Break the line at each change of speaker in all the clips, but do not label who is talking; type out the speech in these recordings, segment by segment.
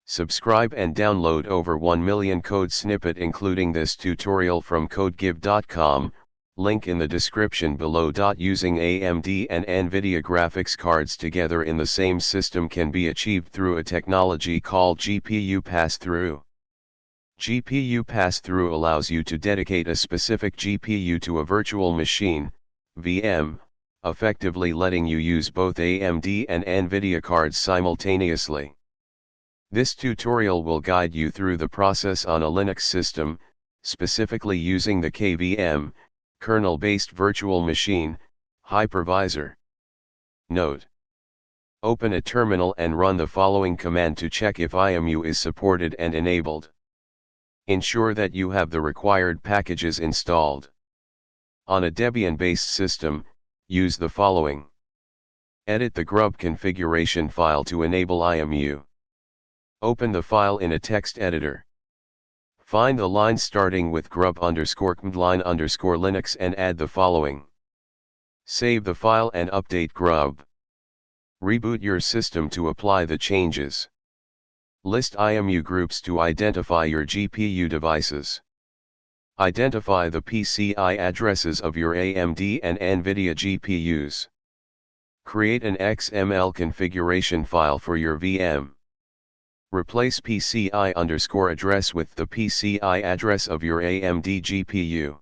Subscribe and download over 1 million code snippet including this tutorial from codegib.com, link in the description below. Using AMD and NVIDIA graphics cards together in the same system can be achieved through a technology called GPU passthrough. GPU passthrough allows you to dedicate a specific GPU to a virtual machine, VM, effectively letting you use both AMD and NVIDIA cards simultaneously. This tutorial will guide you through the process on a Linux system, specifically using the KVM, Kernel-based Virtual Machine, hypervisor. Note: open a terminal and run the following command to check if IOMMU is supported and enabled. Ensure that you have the required packages installed. On a Debian-based system, use the following. Edit the GRUB configuration file to enable IOMMU. Open the file in a text editor. Find the line starting with grub_command_line_Linux and add the following. Save the file and update GRUB. Reboot your system to apply the changes. List IOMMU groups to identify your GPU devices. Identify the PCI addresses of your AMD and NVIDIA GPUs. Create an XML configuration file for your VM. Replace PCI_address with the PCI address of your AMD GPU.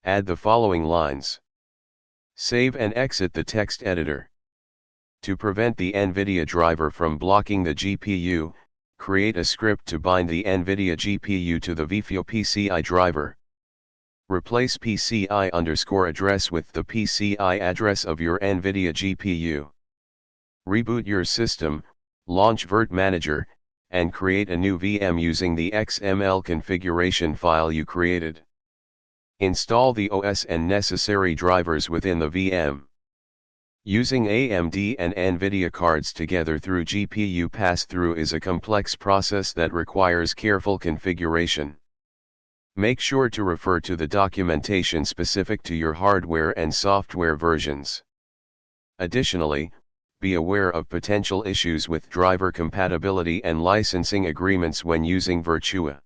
Add the following lines. Save and exit the text editor. To prevent the NVIDIA driver from blocking the GPU, create a script to bind the NVIDIA GPU to the VFIO PCI driver. Replace PCI_address with the PCI address of your NVIDIA GPU. Reboot your system, launch Virt Manager, and create a new VM using the XML configuration file you created. Install the OS and necessary drivers within the VM. Using AMD and NVIDIA cards together through GPU passthrough is a complex process that requires careful configuration. Make sure to refer to the documentation specific to your hardware and software versions. Additionally, be aware of potential issues with driver compatibility and licensing agreements when using Virtua.